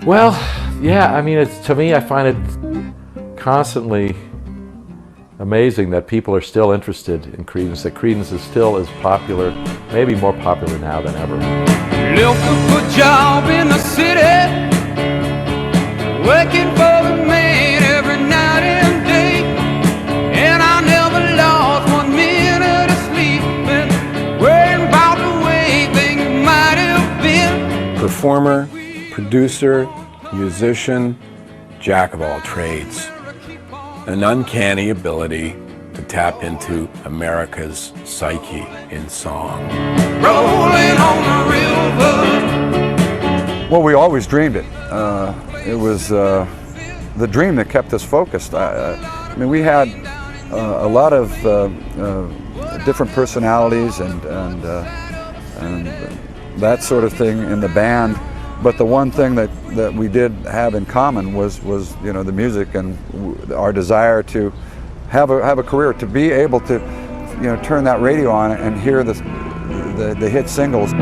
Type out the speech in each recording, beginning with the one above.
Well, yeah, I mean, to me, I find it constantly amazing that people are still interested in Creedence, that Creedence is still as popular, maybe more popular now than ever. Looking for a job in the city, working for the man every night and day, and I never lost 1 minute of sleep, worrying about the way things might have been. Performer, producer, musician, jack of all trades. An uncanny ability to tap into America's psyche in song. Rolling on the river. Well, we always dreamed it. It was the dream that kept us focused. I mean, we had a lot of different personalities and that sort of thing in the band. But the one thing that we did have in common was you know, the music and our desire to have a career, to be able to, you know, turn that radio on and hear the hit singles.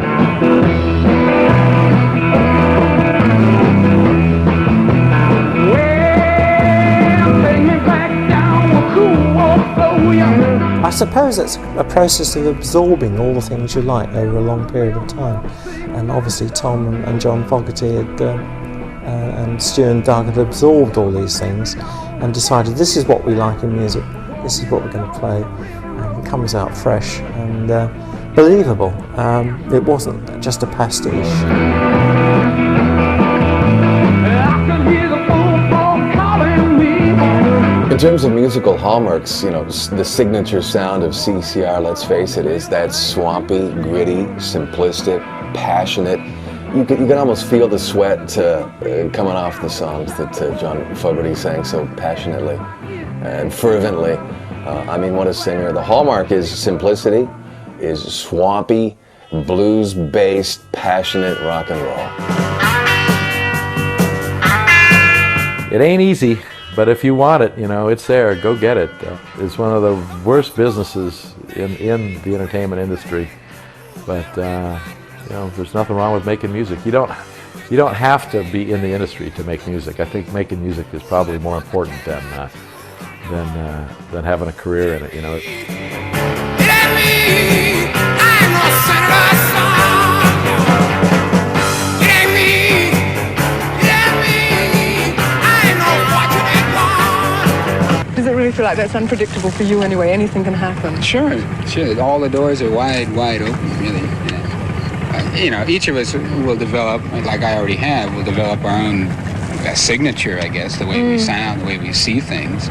I suppose it's a process of absorbing all the things you like over a long period of time. And obviously Tom and John Fogerty had, and Stu and Doug had absorbed all these things and decided this is what we like in music, this is what we're going to play, and it comes out fresh and believable. It wasn't just a pastiche. In terms of musical hallmarks, you know, the signature sound of CCR, let's face it, is that swampy, gritty, simplistic, passionate. You can almost feel the sweat coming off the songs that John Fogerty sang so passionately and fervently. I mean, what a singer. The hallmark is simplicity, is swampy, blues-based, passionate rock and roll. It ain't easy, but if you want it, you know, it's there. Go get it. It's one of the worst businesses in the entertainment industry, but you know, there's nothing wrong with making music. You don't have to be in the industry to make music. I think making music is probably more important than having a career in it. You know. Does it really feel like that's unpredictable for you anyway? Anything can happen. Sure. All the doors are wide open, really. Yeah. You know, each of us will develop, like I already have, will develop our own signature, I guess, the way we sound, the way we see things.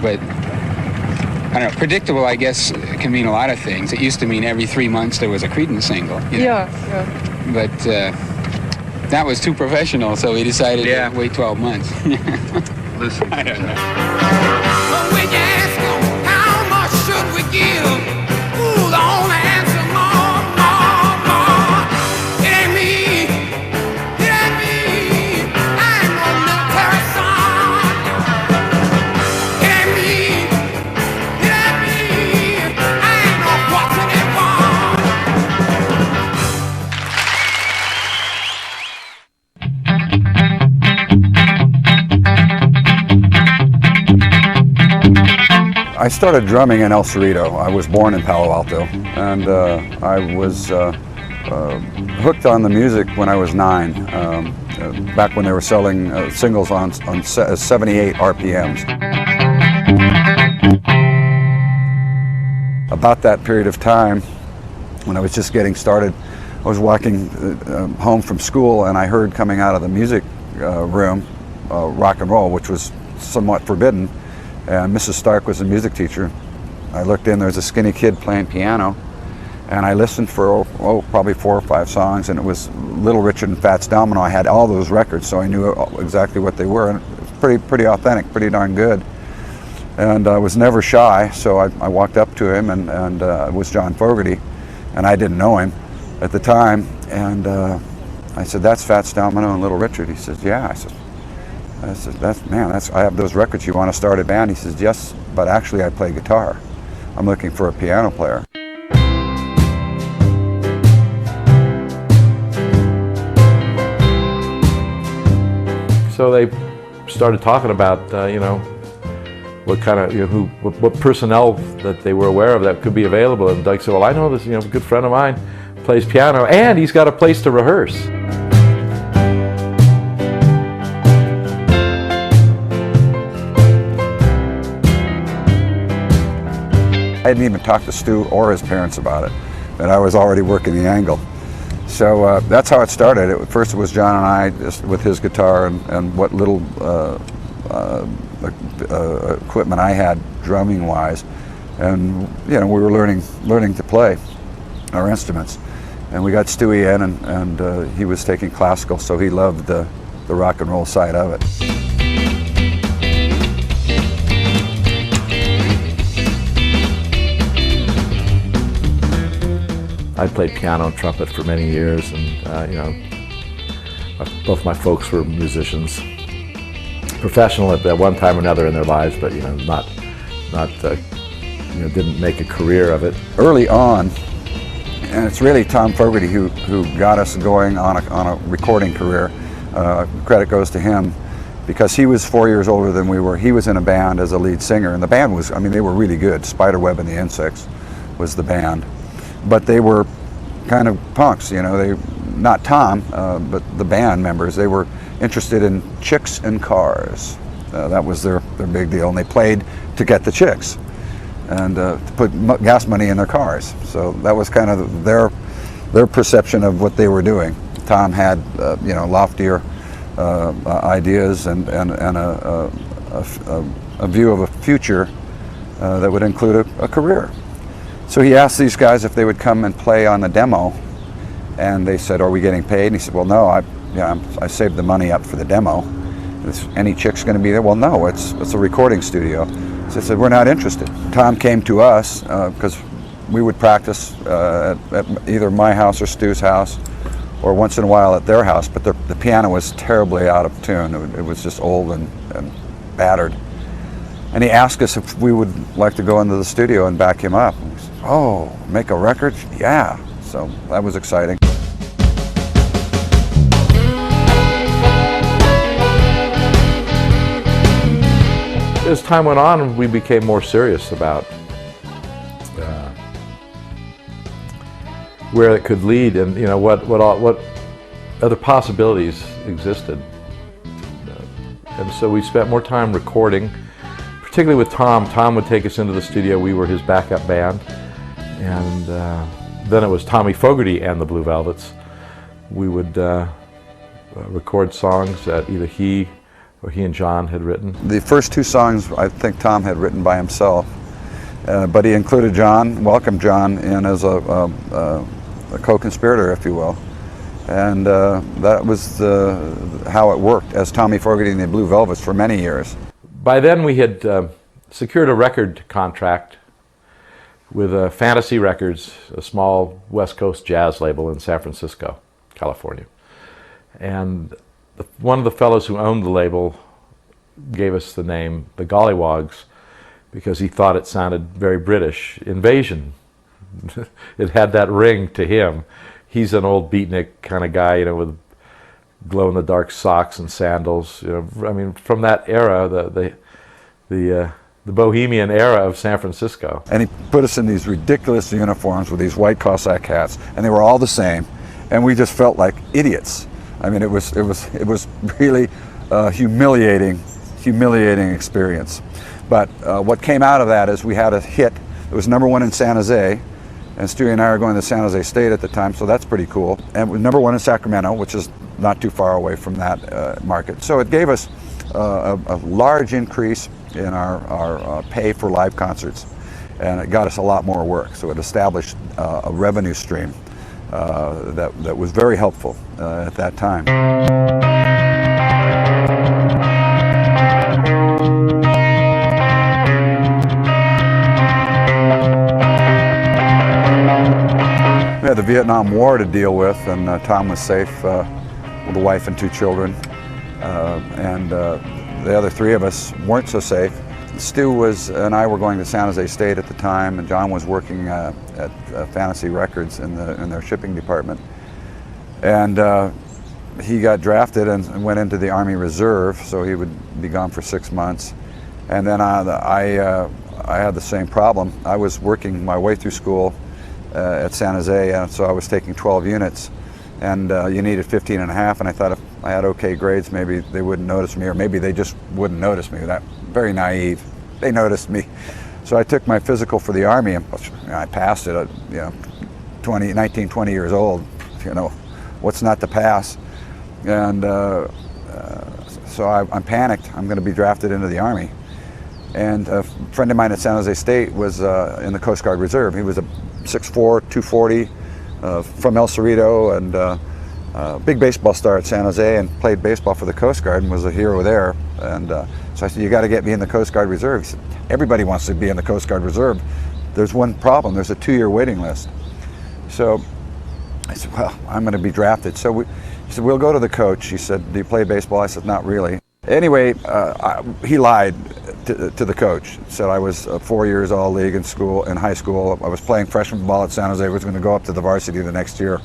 But, I don't know, predictable, I guess, can mean a lot of things. It used to mean every 3 months there was a Creedence single. You know? Yeah. But that was too professional, so we decided to wait 12 months. Listen. I don't know. But when you ask them, how much should we give? Ooh, the only answer, more. It ain't me. I ain't no military son. It ain't me. I ain't no fortunate I started drumming in El Cerrito. I was born in Palo Alto, and I was hooked on the music when I was 9, back when they were selling singles on 78 RPMs. About that period of time, when I was just getting started, I was walking home from school, and I heard coming out of the music room rock and roll, which was somewhat forbidden. And Mrs. Stark was a music teacher. I looked in, there was a skinny kid playing piano, and I listened for probably 4 or 5 songs, and it was Little Richard and Fats Domino. I had all those records, so I knew exactly what they were, and it was pretty authentic, pretty darn good. And I was never shy, so I walked up to him, and it was John Fogerty, and I didn't know him at the time, and I said, "That's Fats Domino and Little Richard." He says, "Yeah." I said, I said, I have those records. You want to start a band? He says, yes, but actually I play guitar. I'm looking for a piano player. So they started talking about, what kind of, what personnel that they were aware of that could be available. And Doug said, well, I know this, a good friend of mine plays piano, and he's got a place to rehearse. I hadn't even talked to Stu or his parents about it, and I was already working the angle. So that's how it started. First it was John and I, just with his guitar and what little equipment I had drumming-wise, and we were learning to play our instruments. And we got Stewie in, and he was taking classical, so he loved the rock and roll side of it. I played piano and trumpet for many years, and both my folks were musicians, professional at one time or another in their lives, but didn't make a career of it. Early on, and it's really Tom Fogerty who got us going on a recording career. Credit goes to him, because he was 4 years older than we were. He was in a band as a lead singer, and the band was, they were really good. Spiderweb and the Insects was the band. But they were kind of punks, not Tom, but the band members. They were interested in chicks and cars. That was their big deal, and they played to get the chicks and to put gas money in their cars. So that was kind of their perception of what they were doing. Tom had loftier ideas and a view of a future that would include a career. So he asked these guys if they would come and play on the demo, and they said, "Are we getting paid?" And he said, "Well, no, I saved the money up for the demo. Is any chicks going to be there?" "Well, no, it's a recording studio." So I said, "We're not interested." Tom came to us because we would practice at either my house or Stu's house, or once in a while at their house, but the piano was terribly out of tune. It was just old and battered. And he asked us if we would like to go into the studio and back him up. And we said, "Oh, make a record? Yeah." So that was exciting. As time went on, we became more serious about where it could lead, and what other possibilities existed. And so we spent more time recording, particularly with Tom. Tom would take us into the studio. We were his backup band, and then it was Tommy Fogerty and the Blue Velvets. We would record songs that either he and John had written. The first two songs I think Tom had written by himself, but he included John, welcomed John in as a co-conspirator, if you will. And that was how it worked as Tommy Fogerty and the Blue Velvets for many years. By then we had secured a record contract with Fantasy Records, a small West Coast jazz label in San Francisco, California. And one of the fellows who owned the label gave us the name the Gollywogs because he thought it sounded very British. Invasion. It had that ring to him. He's an old beatnik kind of guy, with glow-in-the-dark socks and sandals. From that era, the bohemian era of San Francisco. And he put us in these ridiculous uniforms with these white Cossack hats, and they were all the same, and we just felt like idiots. It was really humiliating experience. But what came out of that is we had a hit. It was #1 in San Jose, and Stewie and I are going to San Jose State at the time, so that's pretty cool. And it was #1 in Sacramento, which is not too far away from that market. So it gave us a large increase in our pay for live concerts, and it got us a lot more work. So it established a revenue stream that was very helpful at that time. We had the Vietnam War to deal with, and Tom was safe with a wife and 2 children. and the other three of us weren't so safe. Stu and I were going to San Jose State at the time, and John was working at Fantasy Records in their shipping department. And he got drafted and went into the Army Reserve, so he would be gone for 6 months. And then I had the same problem. I was working my way through school at San Jose, and so I was taking 12 units. And you needed 15 and a half, and I thought if I had okay grades, maybe they wouldn't notice me, or maybe they just wouldn't notice me. That very naive. They noticed me. So I took my physical for the Army, and I passed it, 19, 20 years old. What's not to pass? And so I'm panicked. I'm going to be drafted into the Army. And a friend of mine at San Jose State was in the Coast Guard Reserve. He was a 6'4", 240, from El Cerrito, and big baseball star at San Jose, and played baseball for the Coast Guard and was a hero there. And so I said, you got to get me in the Coast Guard Reserve. He said, everybody wants to be in the Coast Guard Reserve. There's one problem, there's a 2-year waiting list. So I said, well, I'm going to be drafted. So he said, we'll go to the coach. He said, do you play baseball? I said, not really. Anyway, he lied to the coach. Said I was 4 years all-league in high school. I was playing freshman ball at San Jose. I was going to go up to the varsity the next year.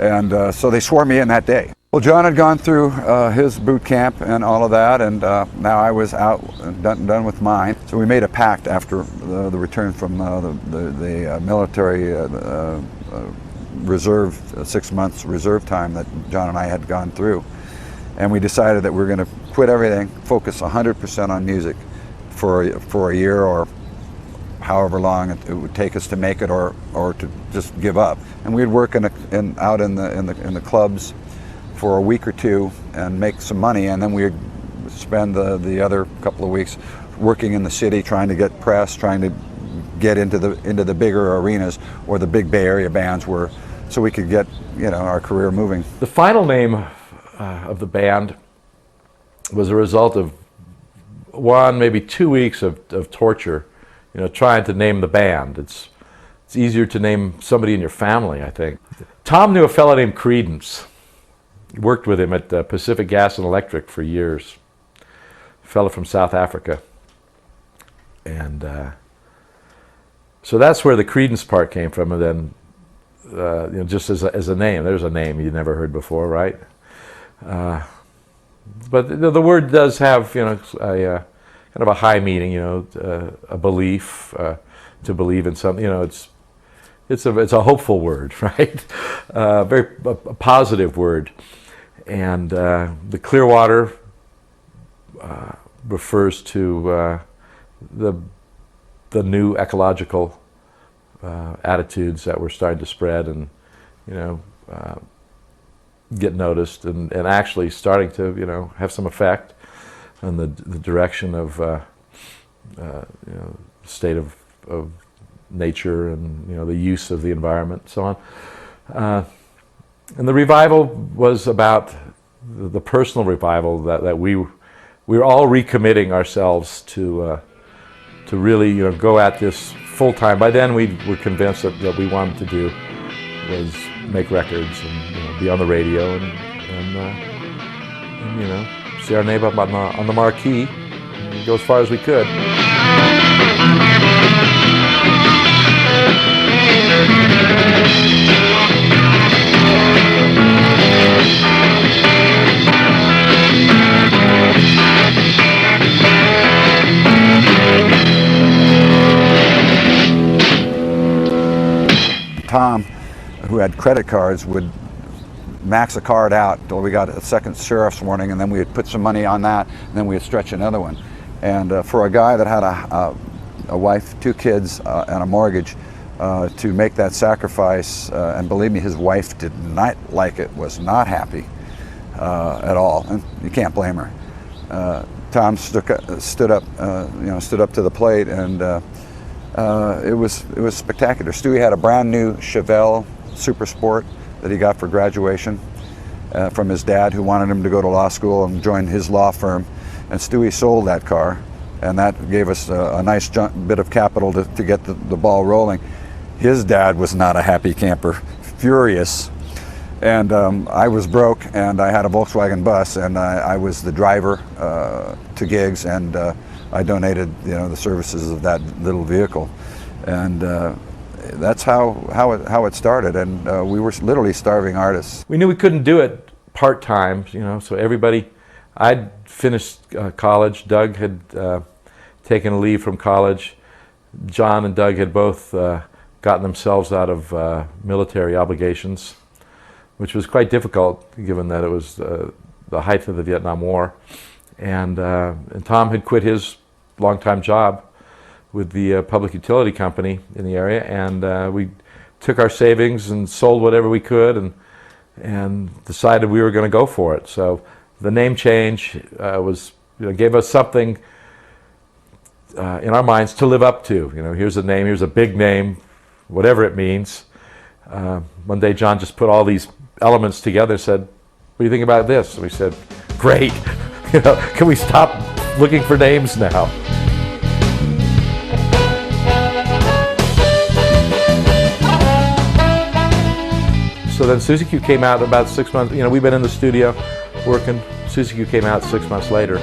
And so they swore me in that day. Well, John had gone through his boot camp and all of that, and now I was out and done with mine. So we made a pact after the return from the military reserve, 6 months reserve time that John and I had gone through. And we decided that we were going to quit everything, focus 100% on music for a year or however long it would take us to make it, or to just give up. And we'd work out in the clubs for a week or two and make some money, and then we'd spend the other couple of weeks working in the city, trying to get press, trying to get into the bigger arenas where the big Bay Area bands were, so we could get our career moving. The final name of the band was a result of 1, maybe 2 weeks of torture, trying to name the band. It's easier to name somebody in your family, I think. Tom knew a fellow named Creedence. He worked with him at Pacific Gas and Electric for years. A fellow from South Africa. And so that's where the Creedence part came from, and then just as a name. There's a name you never heard before, right? But the word does have, a kind of a high meaning, a belief, to believe in something. It's a hopeful word, right? A positive word. And the Clearwater refers to the new ecological attitudes that were starting to spread and, get noticed and actually starting to, have some effect on the direction of, state of nature and, the use of the environment and so on. And the revival was about the personal revival that we were all recommitting ourselves to really, go at this full time. By then we were convinced that what we wanted to do was make records and be on the radio and see our name up on the marquee and go as far as we could. Tom, who had credit cards, would max a card out until we got a second sheriff's warning, and then we would put some money on that, and then we would stretch another one. And for a guy that had a wife, 2 kids, and a mortgage, to make that sacrifice, and believe me, his wife did not like it, was not happy at all, and you can't blame her. Tom stood up to the plate, and it was spectacular. Stewie had a brand new Chevelle Super Sport that he got for graduation from his dad, who wanted him to go to law school and join his law firm. And Stewie sold that car, and that gave us a nice bit of capital to get the ball rolling. His dad was not a happy camper, furious. And I was broke, and I had a Volkswagen bus, and I was the driver to gigs, and I donated, the services of that little vehicle, and that's how it started. And we were literally starving artists. We knew we couldn't do it part-time, so everybody. I'd finished college. Doug had taken a leave from college. John and Doug had both gotten themselves out of military obligations, which was quite difficult given that it was the height of the Vietnam War. And Tom had quit his long-time job with the public utility company in the area, and we took our savings and sold whatever we could and decided we were going to go for it. So the name change gave us something in our minds to live up to. Here's a name, here's a big name, whatever it means. One day John just put all these elements together and said, "What do you think about this?" And we said, "Great, can we stop looking for names now?" So then Susie Q came out about 6 months. We've been in the studio working. Susie Q came out 6 months later,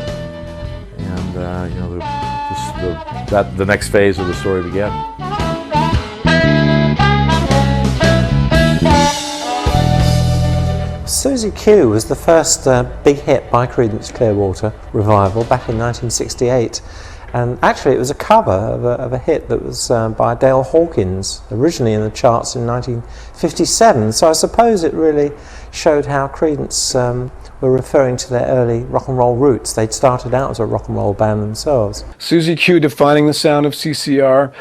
and the next phase of the story began. Susie Q was the first big hit by Creedence Clearwater revival back in 1968. And actually it was a cover of a hit that was by Dale Hawkins, originally in the charts in 1957. So I suppose it really showed how Creedence were referring to their early rock and roll roots. They'd started out as a rock and roll band themselves. Susie Q defining the sound of CCR,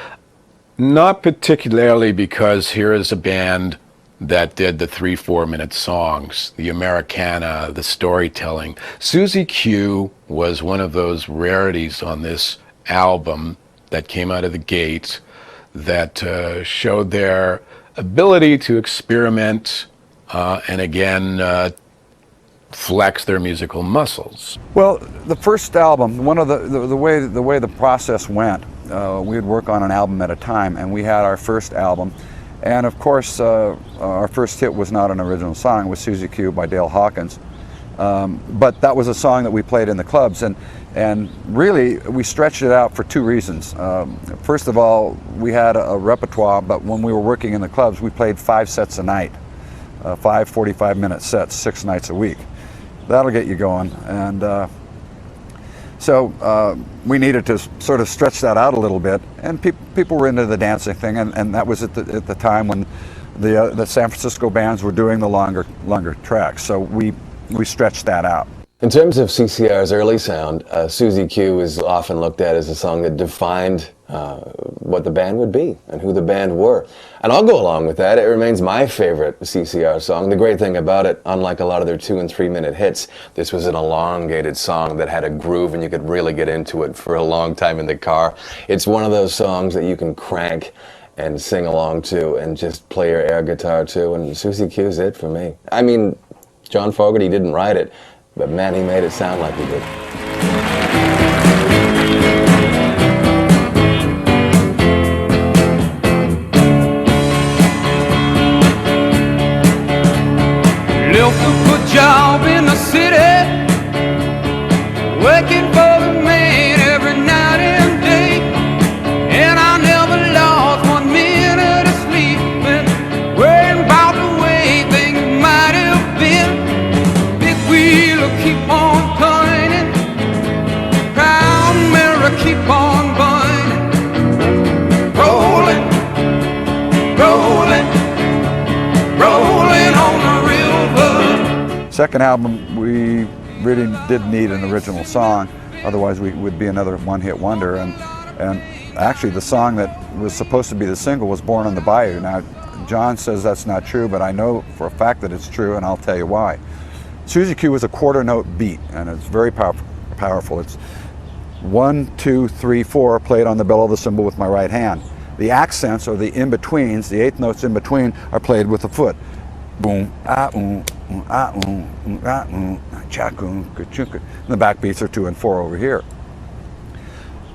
not particularly because here is a band that did the 3-4 minute songs, the Americana, the storytelling. Susie Q was one of those rarities on this album that came out of the gate that showed their ability to experiment and again flex their musical muscles. Well, the first album, one of the way the process went, we would work on an album at a time, and we had our first album. And of course, our first hit was not an original song, it was Susie Q by Dale Hawkins. But that was a song that we played in the clubs, and really we stretched it out for two reasons. First of all, we had a repertoire, but when we were working in the clubs, we played 5 sets a night, 5 45-minute sets, 6 nights a week. That'll get you going. And so we needed to sort of stretch that out a little bit, and people were into the dancing thing, and that was at the time when the San Francisco bands were doing the longer tracks. So we stretched that out. In terms of CCR's early sound, Susie Q is often looked at as a song that defined what the band would be and who the band were. And I'll go along with that. It remains my favorite CCR song. The great thing about it, unlike a lot of their 2- and 3-minute hits, this was an elongated song that had a groove and you could really get into it for a long time in the car. It's one of those songs that you can crank and sing along to and just play your air guitar to, and Susie Q's it for me. I mean, John Fogerty didn't write it, but man, he made it sound like he did. Left a good job in the city, working for the man every night and day, and I never lost 1 minute of sleep, worrying about the way things might have been. Big wheel will keep on turning, proud mirror keep on burning, rolling, rolling, rolling on the river. Second album, we really did need an original song, otherwise we would be another one-hit wonder. And actually the song that was supposed to be the single was Born on the Bayou. Now, John says that's not true, but I know for a fact that it's true, and I'll tell you why. Susie Q was a quarter-note beat, and it's very powerful. It's 1, 2, 3, 4 played on the bellow of the cymbal with my right hand. The accents, or the in-betweens, the 8th notes in between, are played with the foot. Boom, ah, and the back beats are 2 and 4 over here.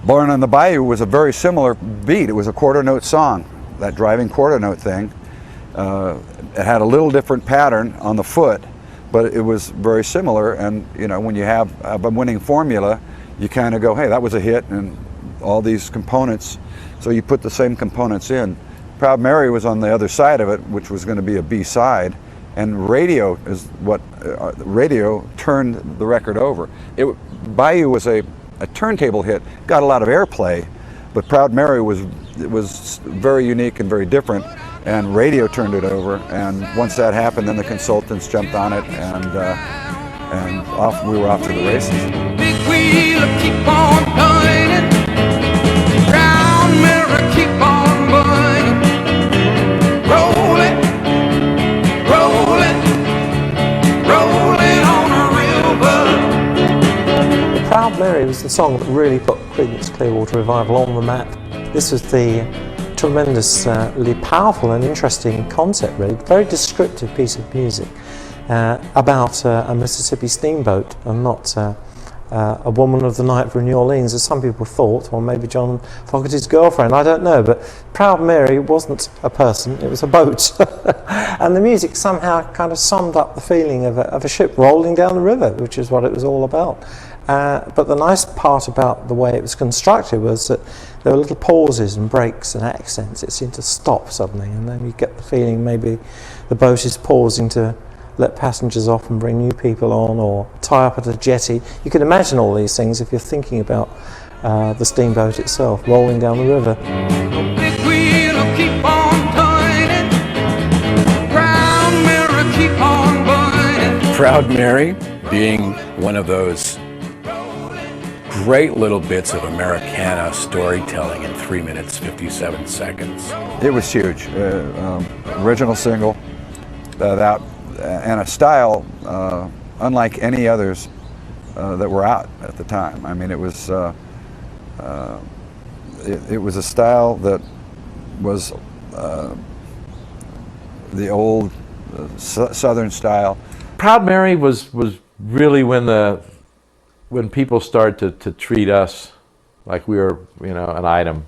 Born on the Bayou was a very similar beat. It was a quarter note song, that driving quarter note thing. It had a little different pattern on the foot, but it was very similar. And you know, when you have a winning formula, you kind of go, hey, that was a hit, and all these components. So you put the same components in. Proud Mary was on the other side of it, which was going to be a B-side, and radio is what radio turned the record over. Bayou was a turntable hit, got a lot of airplay, but Proud Mary was very unique and very different, and radio turned it over. And once that happened, then the consultants jumped on it, and off we were off to the races. Big wheel keep on turning, round mirror keep on burning, rolling, rolling, rolling on a river. Proud Mary was the song that really put Creedence Clearwater Revival on the map. This was the tremendously powerful and interesting concept, really, very descriptive piece of music about a Mississippi steamboat, and not a woman of the night from New Orleans, as some people thought, or maybe John Fogerty's girlfriend, I don't know. But Proud Mary wasn't a person, it was a boat. And the music somehow kind of summed up the feeling of a ship rolling down the river, which is what it was all about. But the nice part about the way it was constructed was that there were little pauses and breaks and accents. It seemed to stop suddenly, and then you get the feeling maybe the boat is pausing to let passengers off and bring new people on, or tie up at a jetty. You can imagine all these things if you're thinking about the steamboat itself rolling down the river. Big wheel keep on turning, round mirror keep on burning. Proud Mary being one of those great little bits of Americana storytelling in 3 minutes 57 seconds. It was huge. Original single, and a style unlike any others that were out at the time. I mean, it was a style that was the old Southern style. Proud Mary was really when people started to treat us like we were, you know, an item.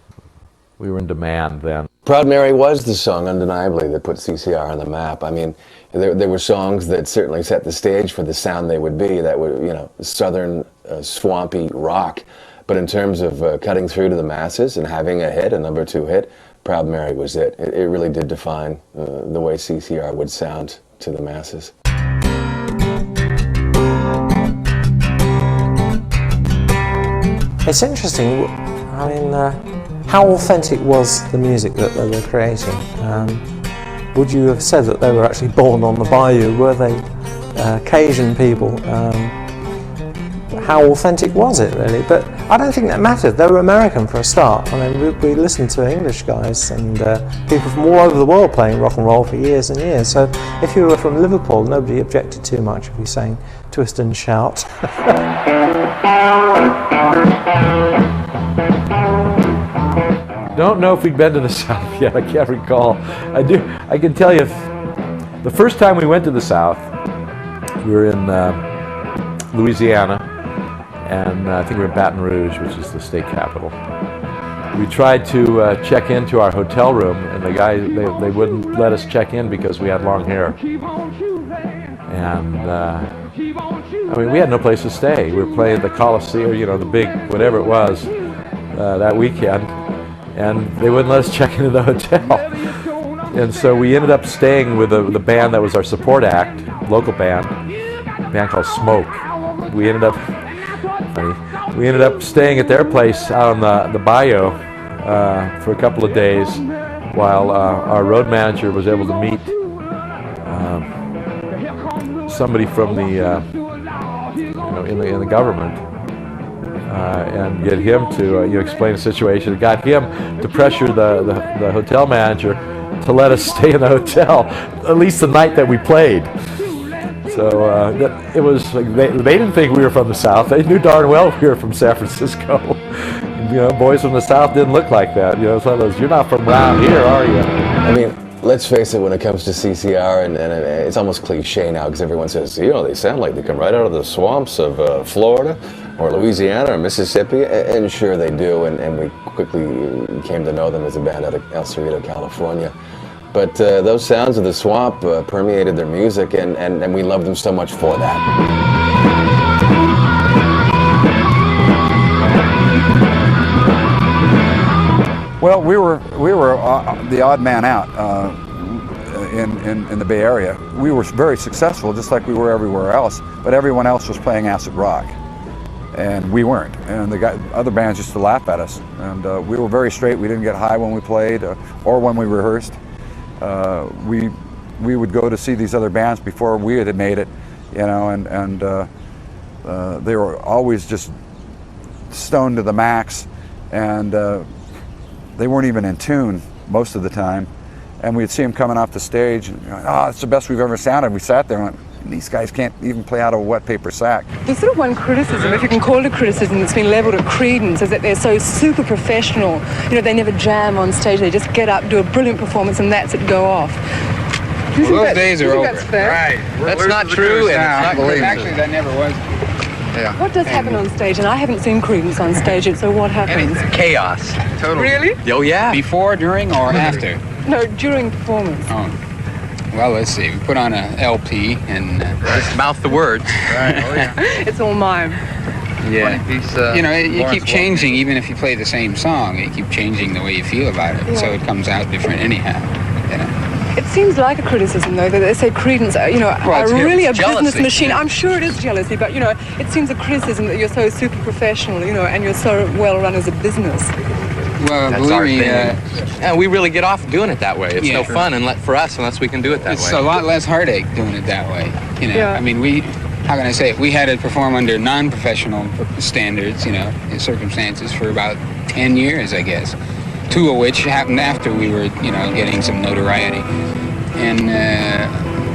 We were in demand then. Proud Mary was the song, undeniably, that put CCR on the map. I mean, there were songs that certainly set the stage for the sound they would be, that were, you know, southern, swampy rock. But in terms of cutting through to the masses and having a hit, a #2 hit, Proud Mary was it. It really did define the way CCR would sound to the masses. It's interesting, I mean, how authentic was the music that they were creating? Would you have said that they were actually born on the bayou? Were they Cajun people? How authentic was it, really? But I don't think that mattered. They were American for a start. I mean, we listened to English guys and people from all over the world playing rock and roll for years and years. So if you were from Liverpool, nobody objected too much if you sang Twist and Shout. Don't know if we'd been to the South yet. I can't recall. I can tell you, the first time we went to the South, we were in Louisiana, and I think we were in Baton Rouge, which is the state capital. We tried to check into our hotel room, and the guy, they wouldn't let us check in because we had long hair. And I mean, we had no place to stay. We were playing the Coliseum, you know, the big whatever it was, that weekend, and they wouldn't let us check into the hotel. And so we ended up staying with the band that was our support act, local band, a band called Smoke. We ended up staying at their place out on the bayou for a couple of days, while our road manager was able to meet somebody from the in the government and get him to explain the situation. It got him to pressure the hotel manager to let us stay in the hotel at least the night that we played. So it was like they didn't think we were from the South. They knew darn well we were from San Francisco. Boys from the South didn't look like that. It's one of those, you're not from around here, are you? I mean, let's face it, when it comes to CCR, and it's almost cliche now because everyone says, they sound like they come right out of the swamps of Florida or Louisiana or Mississippi, and sure they do, and we quickly came to know them as a band out of El Cerrito, California. But those sounds of the swamp permeated their music, and we loved them so much for that. Well, we were the odd man out in the Bay Area. We were very successful, just like we were everywhere else, but everyone else was playing acid rock, and we weren't. And other bands used to laugh at us. And we were very straight. We didn't get high when we played or when we rehearsed. We would go to see these other bands before we had made it, you know, and they were always just stoned to the max, and they weren't even in tune most of the time. And we'd see them coming off the stage, and oh, it's the best we've ever sounded. We sat there and went, these guys can't even play out of a wet paper sack. There's sort of one criticism, if you can call it a criticism, that's been levelled at Creedence, is that they're so super professional. You know, they never jam on stage. They just get up, do a brilliant performance, and that's it, go off. Well, those days are over. That's fair? Right. That's not true, and it's not believable. Actually, that never was. Yeah. What does happen on stage? And I haven't seen Creedence on stage yet, so what happens? Chaos. Total. Really? Oh, yeah. Before, during, or after? No, during performance. Oh. Well, let's see. We put on a LP and Just mouth the words. right. Oh, yeah. It's all mime. Yeah. You know, you keep changing, even if you play the same song. You keep changing the way you feel about it, so it comes out different anyhow. You know. It seems like a criticism, though, that they say Creedence, you know, are really a business jealousy. machine. I'm sure it is jealousy, but, you know, it seems a criticism that you're so super professional, you know, and you're so well run as a business. Well, That's our believe me, thing. And we really get off doing it that way. It's Yeah, no sure. fun for us unless we can do it that it's way. a lot less heartache doing it that way. You know, Yeah. I mean, how can I say it? We had to perform under non-professional standards, you know, in circumstances for about 10 years, I guess. 2 of which happened after we were, you know, getting some notoriety. And,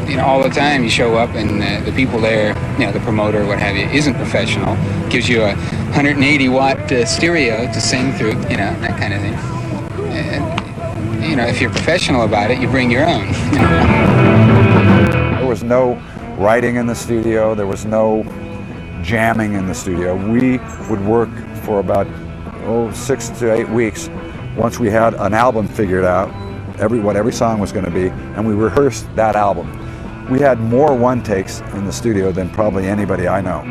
you know, all the time you show up and the people there, you know, the promoter, what have you, isn't professional, gives you a 180-watt stereo to sing through, you know, that kind of thing. And, you know, if you're professional about it, you bring your own. There was no writing in the studio. There was no jamming in the studio. We would work for about 6 to 8 weeks once we had an album figured out, what every song was going to be, and we rehearsed that album. We had more one takes in the studio than probably anybody I know.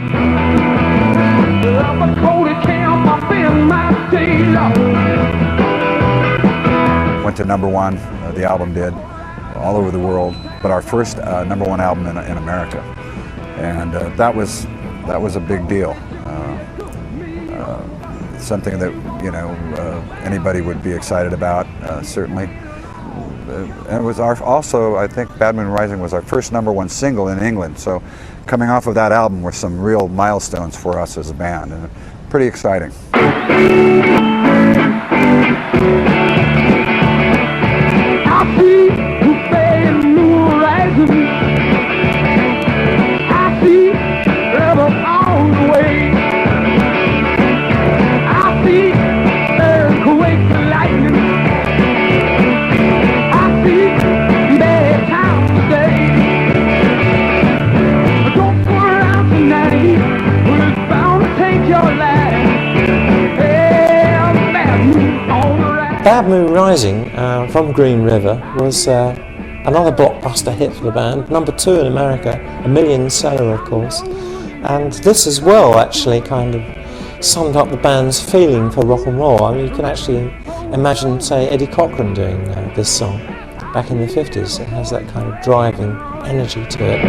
Went to #1, the album did, all over the world, but our first #1 album in America. And that was a big deal. Something that, you know, anybody would be excited about, certainly. And it was also, I think Bad Moon Rising was our first #1 single in England. So coming off of that album were some real milestones for us as a band, and pretty exciting. Bad Moon Rising from Green River was another blockbuster hit for the band, #2 in America, a million seller of course, and this as well actually kind of summed up the band's feeling for rock and roll. I mean, you can actually imagine, say, Eddie Cochran doing this song back in the 50s. It has that kind of driving energy to it.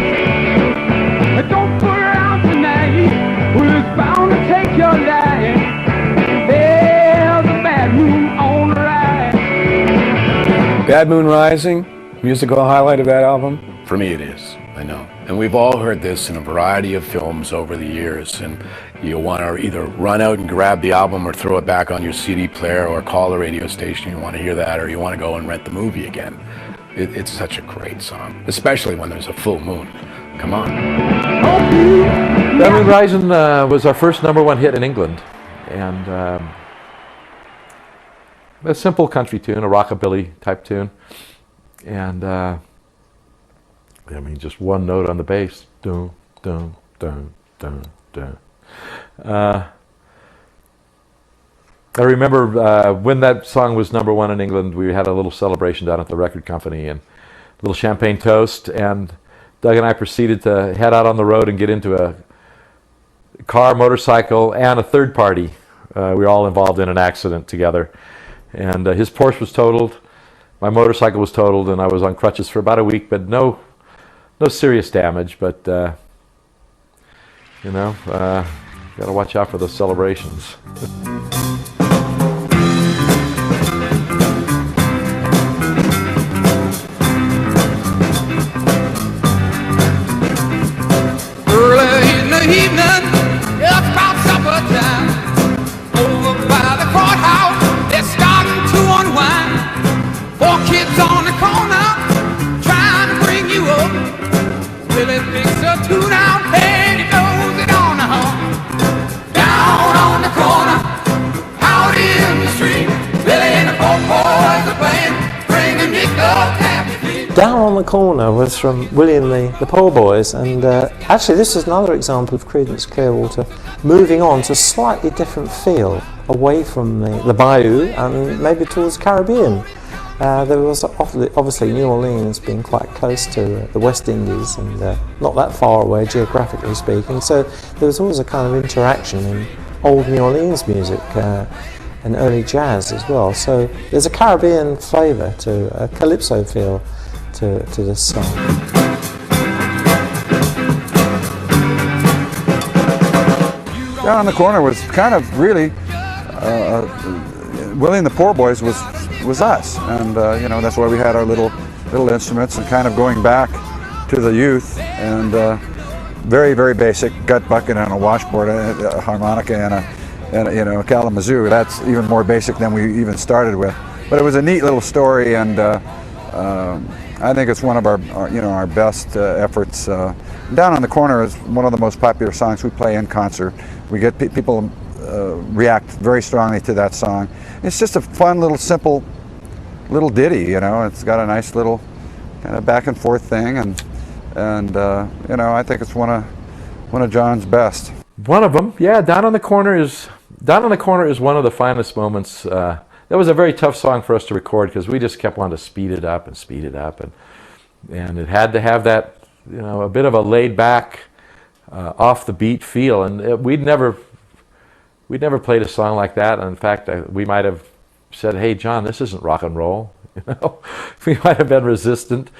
Don't put around tonight, we're bound to take your life. There's a bad moon on the rise. Bad Moon Rising, musical highlight of that album? For me it is, I know. And we've all heard this in a variety of films over the years, and you want to either run out and grab the album or throw it back on your CD player or call the radio station. You want to hear that, or you want to go and rent the movie again. It's such a great song, especially when there's a full moon. Come on. Bad Moon Rising was our first #1 hit in England, and a simple country tune, a rockabilly type tune, and I mean, just one note on the bass. Dun, dun, dun, dun, dun. I remember when that song was #1 in England, we had a little celebration down at the record company and a little champagne toast, and Doug and I proceeded to head out on the road and get into a car, motorcycle, and a third party. We were all involved in an accident together, and his Porsche was totaled, my motorcycle was totaled, and I was on crutches for about a week, but no serious damage. But you know, got to watch out for those celebrations. Evening, it's about supper time. Over by the courthouse, they're starting to unwind. 4 kids on the corner, trying to bring you up. Willie picks a tune out and he goes it on the hump. Down on the corner, out in the street, Billy and the poor boys are playing, bringing Nick up happy feet. Down on the Corner was from Willie and the Poor Boys, and actually this is another example of Creedence Clearwater moving on to a slightly different feel, away from the bayou and maybe towards the Caribbean. There was obviously New Orleans being quite close to the West Indies and not that far away geographically speaking, so there was always a kind of interaction in old New Orleans music and early jazz as well. So there's a Caribbean flavour to a calypso feel to this song. Down on the Corner was kind of really Willie and the Poor Boys was us, and you know, that's why we had our little instruments and kind of going back to the youth, and very, very basic gut bucket and a washboard, a harmonica and a, you know, a kalamazoo. That's even more basic than we even started with, but it was a neat little story, and I think it's one of our you know, our best efforts. Down on the Corner is one of the most popular songs we play in concert. We get people react very strongly to that song. It's just a fun little simple little ditty, you know. It's got a nice little kind of back and forth thing, and you know, I think it's one of John's best. One of them, yeah. Down on the Corner is one of the finest moments. That was a very tough song for us to record because we just kept wanting to speed it up, and it had to have that, you know, a bit of a laid back, off the beat feel, and we'd never played a song like that. And in fact, we might have said, "Hey, John, this isn't rock and roll." You know, we might have been resistant,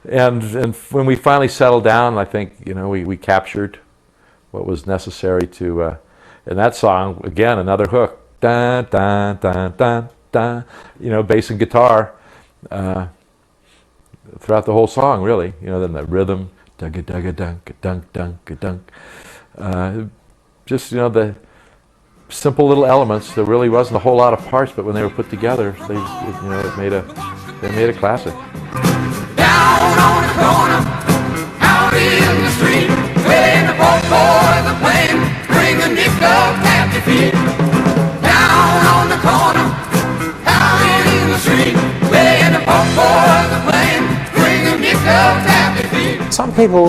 and when we finally settled down, I think, you know, we captured what was necessary to. In that song, again, another hook, dun dun dun dun dun, you know, bass and guitar throughout the whole song, really. You know, then the rhythm, dugga dugga dunk dunk dunk dunk. Just, you know, the simple little elements. There really wasn't a whole lot of parts, but when they were put together, they made a classic. Down on the corner, out in the street, when the poor boys are playing, bring a nickel happy feet. Down on the corner, out in the street, when the poor boys are playing, bring a nickel happy feet. Some people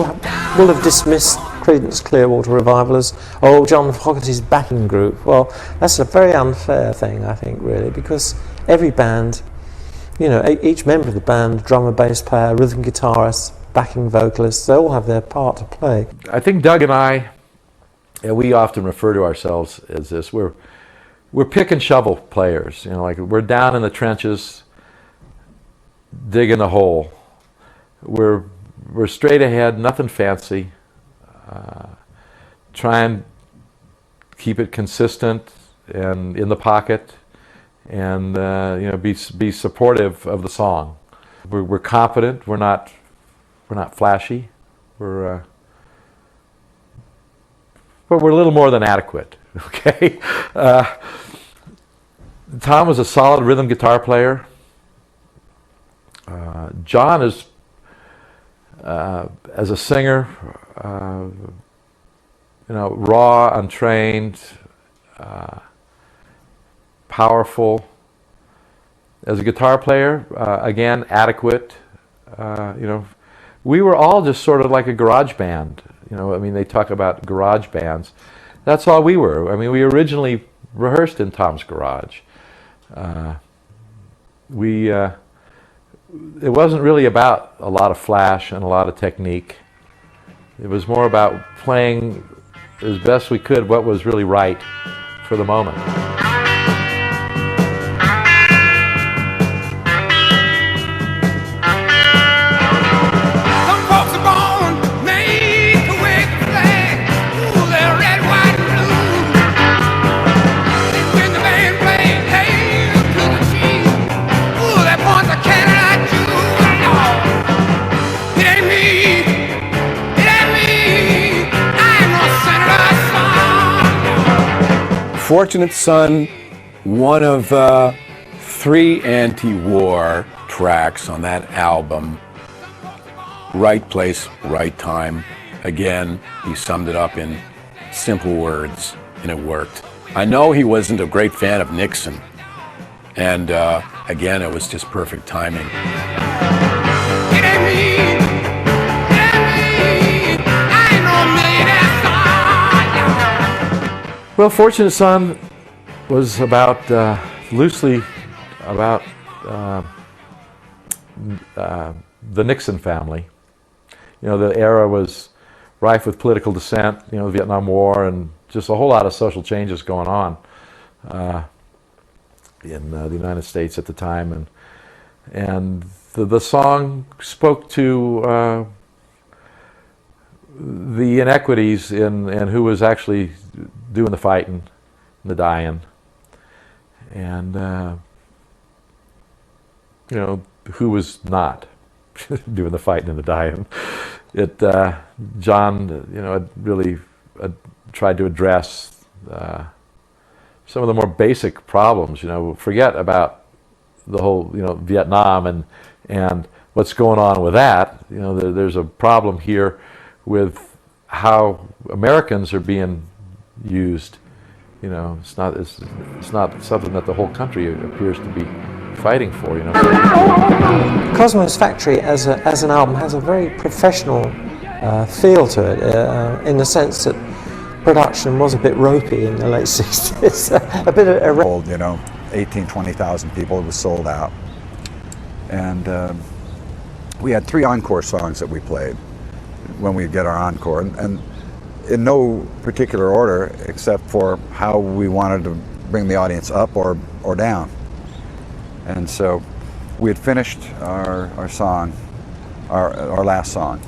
will have dismissed Creedence Clearwater Revival as, oh, John Fogerty's backing group. Well, that's a very unfair thing, I think, really, because every band, you know, each member of the band, drummer, bass player, rhythm guitarist, backing vocalists, they all have their part to play. I think Doug and I, we often refer to ourselves as this. We're pick and shovel players. You know, like we're down in the trenches, digging a hole. We're straight ahead, nothing fancy. Try and keep it consistent and in the pocket, and you know, be supportive of the song. We're confident. We're not flashy. But we're a little more than adequate. Okay. Tom was a solid rhythm guitar player. John is, as a singer, you know, raw, untrained, powerful. As a guitar player, again, adequate. You know, we were all just sort of like a garage band. You know, I mean, they talk about garage bands. That's all we were. I mean, we originally rehearsed in Tom's garage. It wasn't really about a lot of flash and a lot of technique. It was more about playing as best we could what was really right for the moment. Fortunate Son, one of 3 anti-war tracks on that album. Right place, right time. Again, he summed it up in simple words, and it worked. I know he wasn't a great fan of Nixon, and again, it was just perfect timing. Well, Fortunate Son was about, loosely about the Nixon family. You know, the era was rife with political dissent, you know, the Vietnam War, and just a whole lot of social changes going on in the United States at the time. And the song spoke to the inequities in who was actually doing the fighting, the dying, and you know, who was not doing the fighting and the dying. John, you know, had really tried to address some of the more basic problems. You know, forget about the whole, you know, Vietnam and what's going on with that. You know, there's a problem here with how Americans are being used. You know, it's not something that the whole country appears to be fighting for. You know, Cosmo's Factory as an album has a very professional feel to it, in the sense that production was a bit ropey in the late 60s, a bit of you know, 18, 20,000 people. It was sold out, and we had 3 encore songs that we played when we'd get our encore, and in no particular order except for how we wanted to bring the audience up or down. And so we had finished our song, our last song,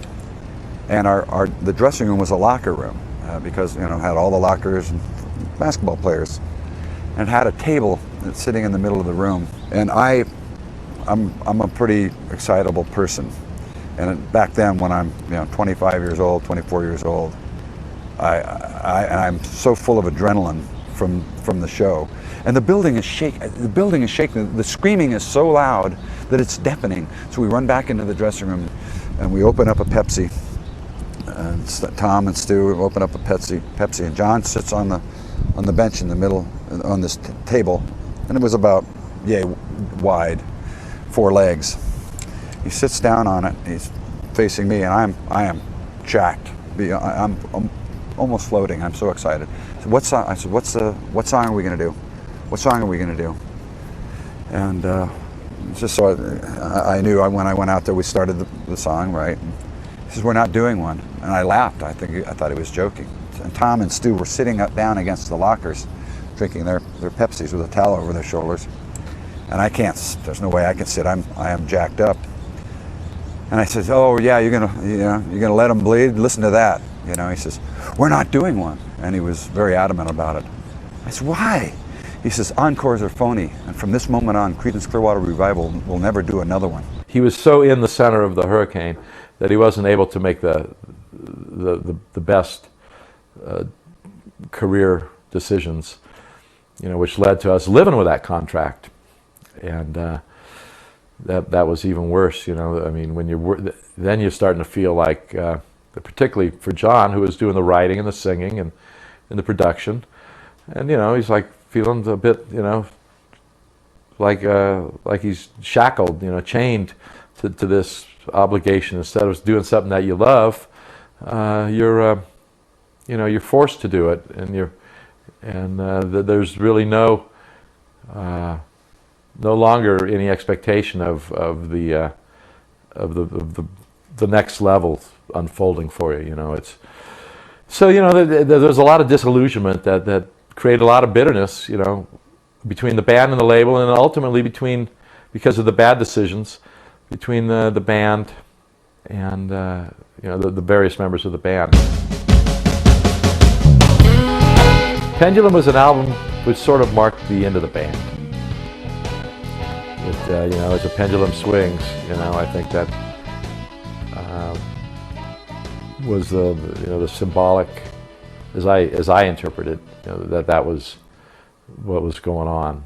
and the dressing room was a locker room because, you know, had all the lockers and basketball players, and had a table that's sitting in the middle of the room. And I'm a pretty excitable person, and back then when I'm, you know, 25 years old, 24 years old, I'm so full of adrenaline from the show, and the building is shaking. The screaming is so loud that it's deafening. So we run back into the dressing room, and we open up a Pepsi. And Tom and Stu open up a Pepsi, and John sits on the bench in the middle on this table, and it was about yay wide, 4 legs. He sits down on it. He's facing me, and I am jacked. I'm almost floating. I'm so excited. So what song? I said, what song are we going to do? What song are we going to do? And just so I knew when I went out there, we started the song, right? And he says, we're not doing one. And I laughed. I thought he was joking. And Tom and Stu were sitting up down against the lockers, drinking their Pepsis with a towel over their shoulders. And I can't, there's no way I can sit. I am jacked up. And I said, oh yeah, you're gonna let them bleed? Listen to that. You know, he says, we're not doing one. And he was very adamant about it. I said, why? He says, encores are phony, and from this moment on, Creedence Clearwater Revival will never do another one. he was so in the center of the hurricane that he wasn't able to make the best career decisions, you know, which led to us living with that contract. And that was even worse, you know. I mean, when then you're starting to feel like, particularly for John, who was doing the writing and the singing and the production, and you know, he's like feeling a bit, you know, like he's shackled, you know, chained to this obligation. Instead of doing something that you love, you're forced to do it, and and there's really no longer any expectation of the next level unfolding for you. You know, it's so, you know, there's a lot of disillusionment that created a lot of bitterness, you know, between the band and the label, and ultimately because of the bad decisions between the band and you know, the various members of the band. Pendulum was an album which sort of marked the end of the band. It, you know, as a pendulum swings, you know, I think that was the, you know, the symbolic, as I interpreted, you know, that was what was going on.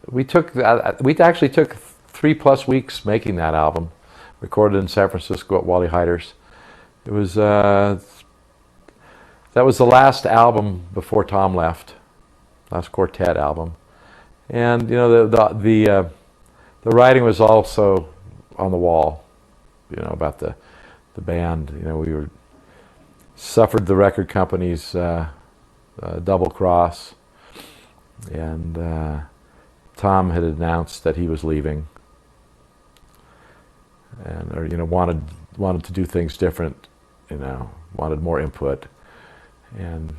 We actually took 3+ weeks making that album, recorded in San Francisco at Wally Heider's. It was that was the last album before Tom left, last quartet album, and you know, the writing was also on the wall, you know, about the band. You know, we suffered the record company's double cross, and Tom had announced that he was leaving, and you know, wanted to do things different, you know, wanted more input. And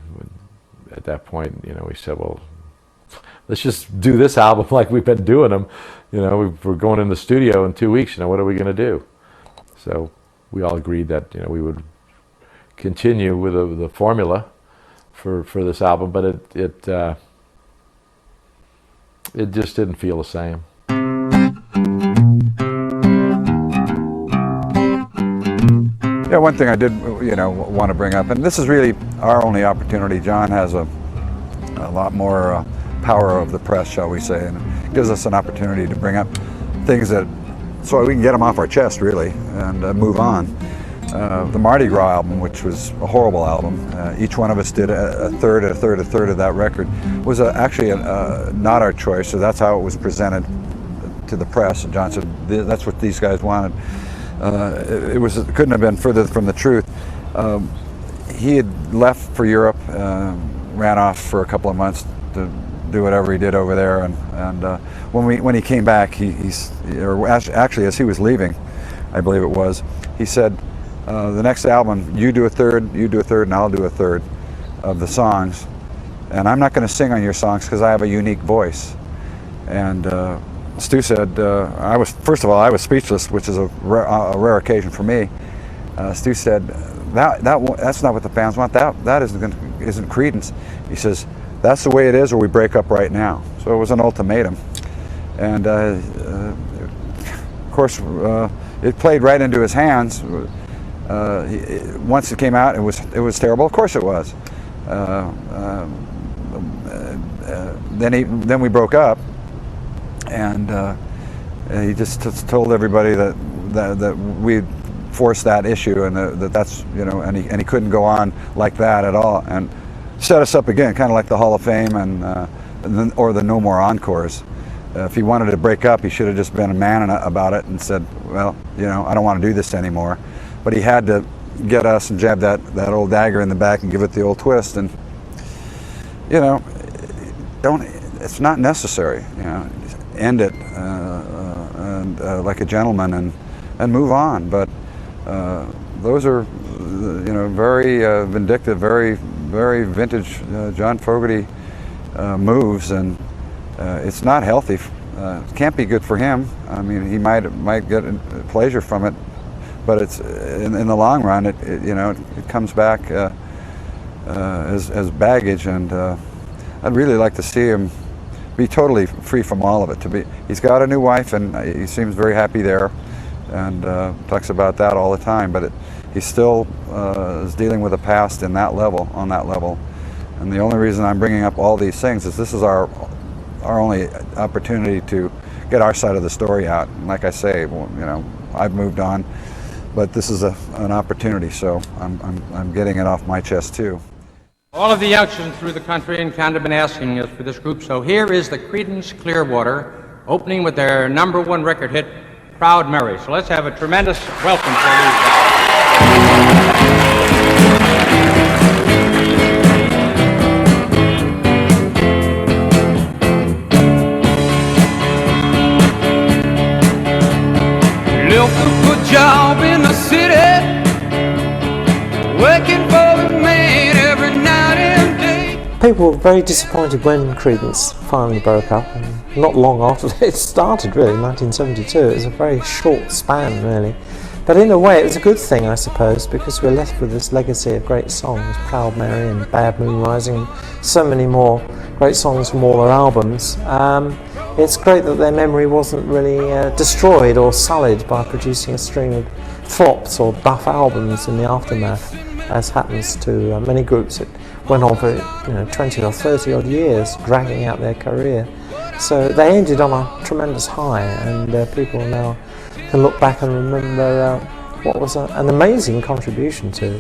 at that point, you know, we said, well, let's just do this album like we've been doing them. You know, we're going in the studio in 2 weeks, you know, what are we going to do? So we all agreed that, you know, we would continue with the formula for this album, but it just didn't feel the same. Yeah, one thing I did, you know, want to bring up, and this is really our only opportunity. John has a lot more power of the press, shall we say, and it gives us an opportunity to bring up things that, so we can get them off our chest, really, and move on. The Mardi Gras album, which was a horrible album, each one of us did a third of that record, was actually not our choice, so that's how it was presented to the press, and John said, that's what these guys wanted. It couldn't have been further from the truth. He had left for Europe, ran off for a couple of months to do whatever he did over there, and when he came back, actually as he was leaving, I believe it was, he said, the next album, you do a third, and I'll do a third of the songs, and I'm not going to sing on your songs because I have a unique voice. And Stu said, first of all, I was speechless, which is a rare occasion for me. Stu said, that's not what the fans want. That isn't Creedence. He says, that's the way it is, or we break up right now. So it was an ultimatum, and of course, it played right into his hands. Once it came out, it was terrible. Of course, it was. Then we broke up. And he just told everybody that we'd forced that issue, and that's, you know, and he couldn't go on like that at all, and set us up again, kind of like the Hall of Fame or the No More Encores. If he wanted to break up, he should have just been a man about it and said, well, you know, I don't want to do this anymore. But he had to get us and jab that old dagger in the back and give it the old twist, and you know, it's not necessary, you know. End it and like a gentleman and move on. But those are, you know, very vindictive, very vintage John Fogerty moves, and it's not healthy. It can't be good for him. I mean, he might get pleasure from it, but it's in the long run, you know, it comes back as baggage, and I'd really like to see him be totally free from all of it. He's got a new wife, and he seems very happy there, and talks about that all the time. But he still is dealing with the past on that level. And the only reason I'm bringing up all these things is this is our only opportunity to get our side of the story out. And like I say, well, you know, I've moved on, but this is an opportunity, so I'm getting it off my chest too. All of the youngsters through the country and Canada have been asking us for this group, so here is the Creedence Clearwater, opening with their #1 record hit, Proud Mary. So let's have a tremendous welcome for these guys. people were very disappointed when Creedence finally broke up, and not long after it started, really, 1972. It was a very short span, really. But in a way, it was a good thing, I suppose, because we're left with this legacy of great songs, Proud Mary and Bad Moon Rising, and so many more great songs from all their albums. It's great that their memory wasn't really destroyed or sullied by producing a string of flops or duff albums in the aftermath, as happens to many groups. It went on for 20 or 30 odd years, dragging out their career. So they ended on a tremendous high, and people now can look back and remember what was an amazing contribution to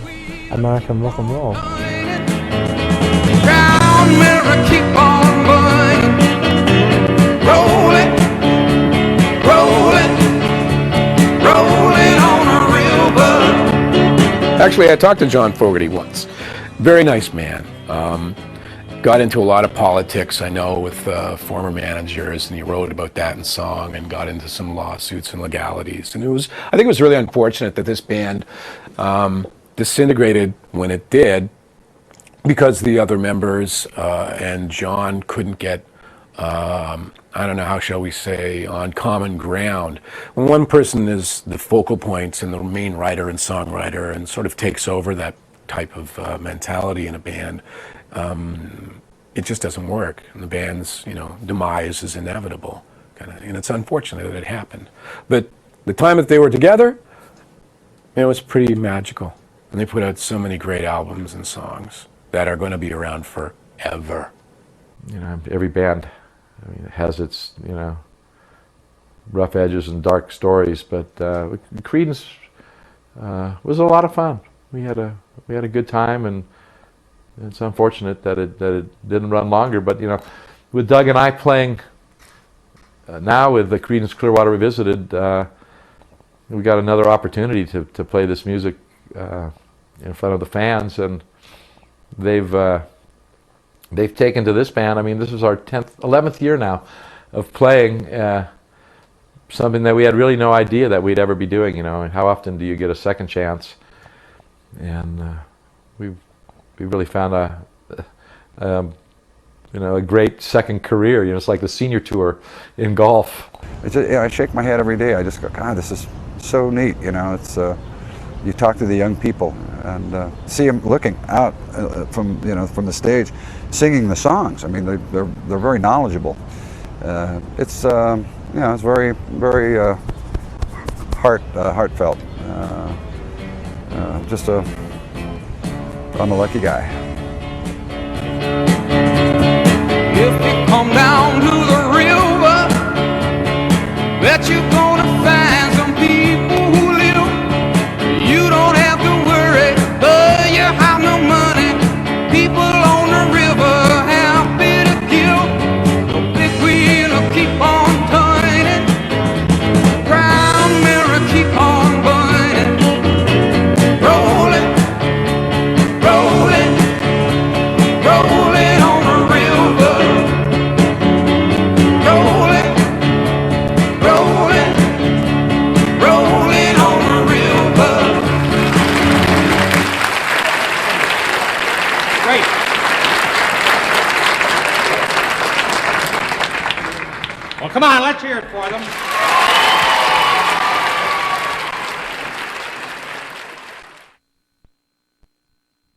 American rock and roll. Proud Mary, keep on burning, rolling, rolling, rolling on a river. Actually, I talked to John Fogerty once. Very nice man. Got into a lot of politics, I know, with former managers, and he wrote about that in song and got into some lawsuits and legalities. And I think it was really unfortunate that this band disintegrated when it did, because the other members and John couldn't get, I don't know, how shall we say, on common ground. When one person is the focal points and the main writer and songwriter and sort of takes over that type of mentality in a band, it just doesn't work, and the band's demise is inevitable, and it's unfortunate that it happened. But the time that they were together, it was pretty magical, and they put out so many great albums and songs that are going to be around forever. Every band, has its rough edges and dark stories, but Creedence was a lot of fun. We had a good time, and it's unfortunate that it didn't run longer. But with Doug and I playing now with the Creedence Clearwater Revisited, we got another opportunity to play this music in front of the fans, and they've taken to this band. This is our 11th year now of playing something that we had really no idea that we'd ever be doing. How often do you get a second chance? And we really found a great second career. It's like the senior tour in golf. I shake my head every day. I just go, God, this is so neat. It's you talk to the young people and see them looking out from the stage, singing the songs. They're very knowledgeable. It's very very heartfelt. I'm a lucky guy. If you come down to the river, bet you're gonna find some people who live. You don't have to worry, but you have no money. People on the river happy to give. The big wheel will keep on turning. Proud Mary, keep on burning. Rolling, rolling, rolling on the river. Rolling, rolling, rolling on the river. Great. Well, come on, let's hear it for them.